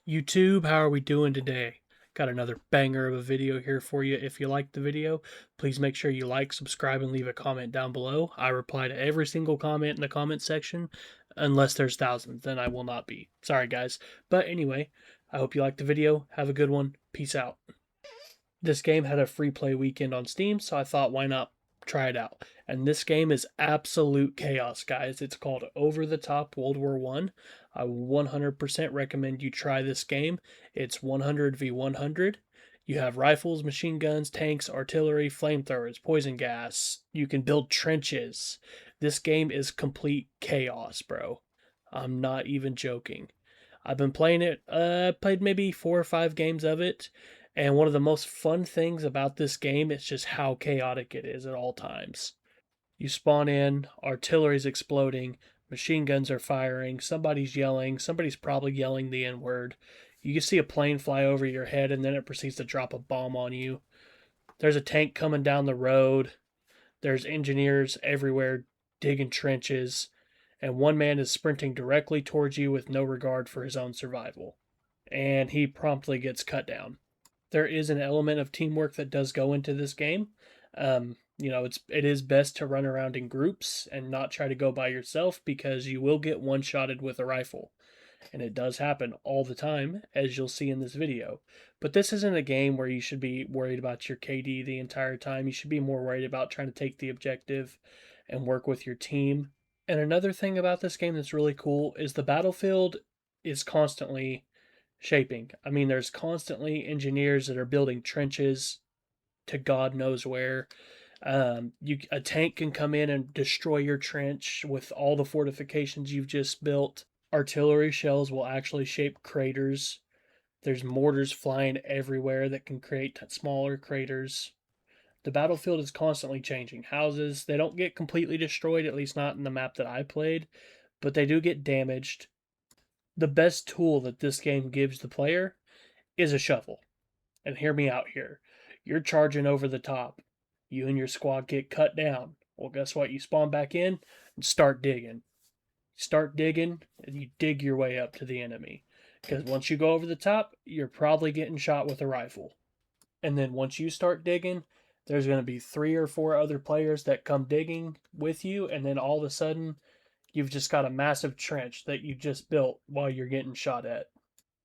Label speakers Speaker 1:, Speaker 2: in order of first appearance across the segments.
Speaker 1: YouTube, how are we doing today? Got another banger of a video here for you. If you liked the video, please make sure you like, subscribe, and leave a comment down below. I reply to every single comment in the comment section, unless there's thousands, then I will not be. Sorry, guys. But anyway, I hope you liked the video. Have a good one. Peace out. This game had a free play weekend on Steam, so I thought, why not try it out? And this game is absolute chaos, guys. It's called Over the Top World War One. I 100% recommend you try this game. It's 100v100. You have rifles, machine guns, tanks, artillery, flamethrowers, poison gas. You can build trenches. This game is complete chaos, bro. I'm not even joking. I've been playing it, played maybe 4 or 5 games of it, and one of the most fun things about this game is just how chaotic it is at all times. You spawn in, artillery's exploding, machine guns are firing, somebody's yelling, somebody's probably yelling the N word. You can see a plane fly over your head and then it proceeds to drop a bomb on you. There's a tank coming down the road. There's engineers everywhere digging trenches, and one man is sprinting directly towards you with no regard for his own survival. And he promptly gets cut down. There is an element of teamwork that does go into this game. It is best to run around in groups and not try to go by yourself because you will get one-shotted with a rifle. And it does happen all the time, as you'll see in this video. But this isn't a game where you should be worried about your KD the entire time. You should be more worried about trying to take the objective and work with your team. And another thing about this game that's really cool is the battlefield is constantly shaping. I mean, there's constantly engineers that are building trenches to God knows where. A tank can come in and destroy your trench with all the fortifications you've just built. Artillery shells will actually shape craters. There's mortars flying everywhere that can create smaller craters. The battlefield is constantly changing. Houses, they don't get completely destroyed, at least not in the map that I played, but they do get damaged. The best tool that this game gives the player is a shovel. And hear me out here. You're charging over the top. You and your squad get cut down. Well, guess what? You spawn back in and start digging. Start digging, and you dig your way up to the enemy. Because once you go over the top, you're probably getting shot with a rifle. And then once you start digging, there's going to be 3 or 4 other players that come digging with you, and then all of a sudden, you've just got a massive trench that you just built while you're getting shot at.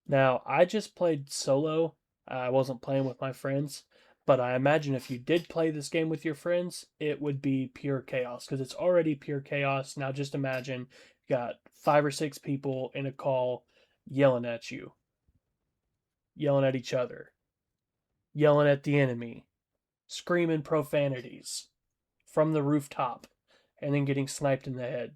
Speaker 1: Now, I just played solo. I wasn't playing with my friends, but I imagine if you did play this game with your friends, it would be pure chaos because it's already pure chaos. Now, just imagine you got 5 or 6 people in a call yelling at you, yelling at each other, yelling at the enemy, screaming profanities from the rooftop, and then getting sniped in the head.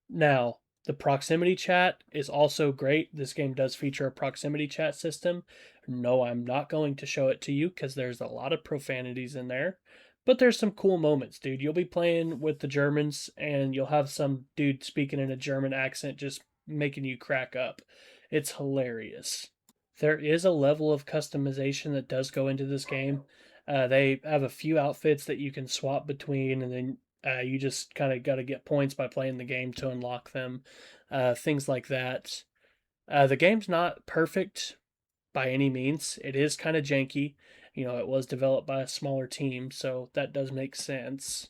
Speaker 1: Now, the proximity chat is also great. This game does feature a proximity chat system. No, I'm not going to show it to you because there's a lot of profanities in there. But there's some cool moments, dude. You'll be playing with the Germans and you'll have some dude speaking in a German accent just making you crack up. It's hilarious. There is a level of customization that does go into this game. They have a few outfits that you can swap between, and then you just kind of got to get points by playing the game to unlock them, things like that. The game's not perfect by any means. It is kind of janky. It was developed by a smaller team, so that does make sense.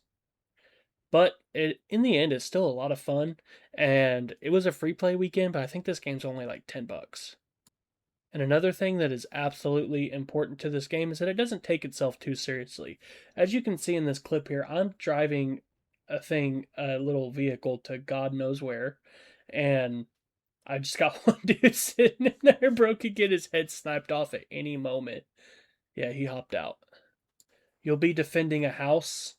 Speaker 1: But in the end, it's still a lot of fun, and it was a free play weekend. But I think this game's only like $10. And another thing that is absolutely important to this game is that it doesn't take itself too seriously. As you can see in this clip here, I'm driving a little vehicle to God knows where, and I just got one dude sitting in there, bro, could get his head sniped off at any moment. Yeah, he hopped out. You'll be defending a house,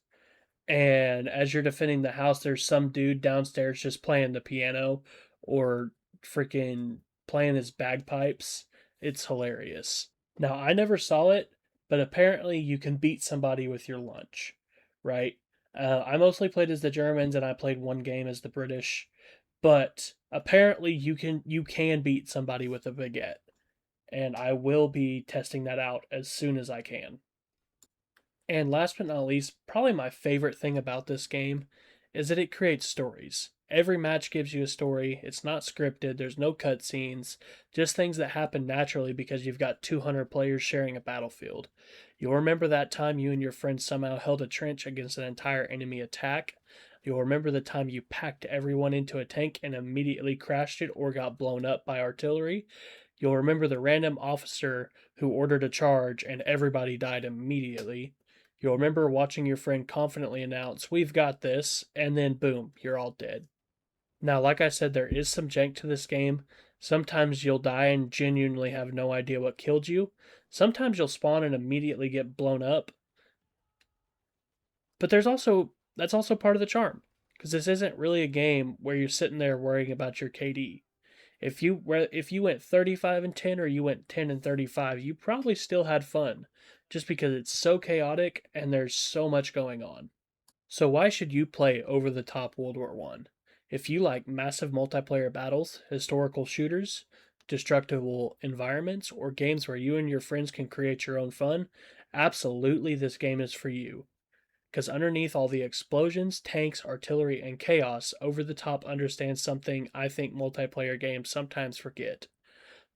Speaker 1: and as you're defending the house, there's some dude downstairs just playing the piano or freaking playing his bagpipes. It's hilarious. Now, I never saw it, but apparently you can beat somebody with your lunch, right? I mostly played as the Germans and I played one game as the British, but apparently you can beat somebody with a baguette, and I will be testing that out as soon as I can. And last but not least, probably my favorite thing about this game is that it creates stories. Every match gives you a story. It's not scripted. There's no cutscenes, just things that happen naturally because you've got 200 players sharing a battlefield. You'll remember that time you and your friends somehow held a trench against an entire enemy attack. You'll remember the time you packed everyone into a tank and immediately crashed it or got blown up by artillery. You'll remember the random officer who ordered a charge and everybody died immediately. You'll remember watching your friend confidently announce, "We've got this," and then boom, you're all dead. Now, like I said, there is some jank to this game. Sometimes you'll die and genuinely have no idea what killed you. Sometimes you'll spawn and immediately get blown up. But that's also part of the charm, because this isn't really a game where you're sitting there worrying about your KD. If you went 35-10 or you went 10-35, you probably still had fun, just because it's so chaotic and there's so much going on. So why should you play Over the Top World War I? If you like massive multiplayer battles, historical shooters, destructible environments, or games where you and your friends can create your own fun, absolutely this game is for you. Because underneath all the explosions, tanks, artillery, and chaos, Over the Top understands something I think multiplayer games sometimes forget.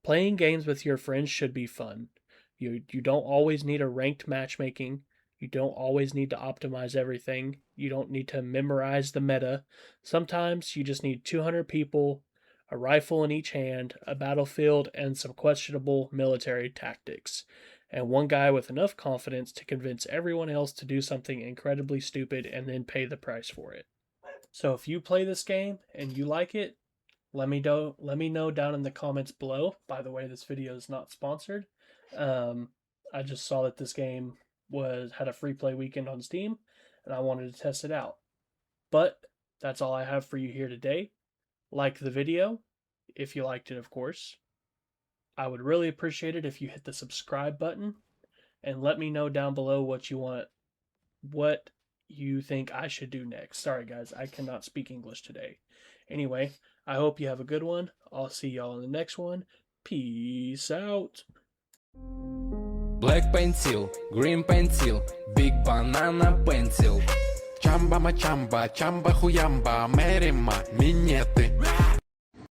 Speaker 1: Playing games with your friends should be fun. You don't always need a ranked matchmaking. You don't always need to optimize everything. You don't need to memorize the meta. Sometimes you just need 200 people, a rifle in each hand, a battlefield, and some questionable military tactics. And one guy with enough confidence to convince everyone else to do something incredibly stupid and then pay the price for it. So if you play this game and you like it, let me know down in the comments below. By the way, this video is not sponsored. I just saw that this game had a free play weekend on Steam, and I wanted to test it out. But that's all I have for you here today. Like the video, if you liked it, of course. I would really appreciate it if you hit the subscribe button and let me know down below what you think I should do next. Sorry guys, I cannot speak English today. Anyway, I hope you have a good one. I'll see y'all in the next one. Peace out.
Speaker 2: Black pencil, green pencil, big banana pencil. Chamba machamba, chamba huyamba, merima, minete.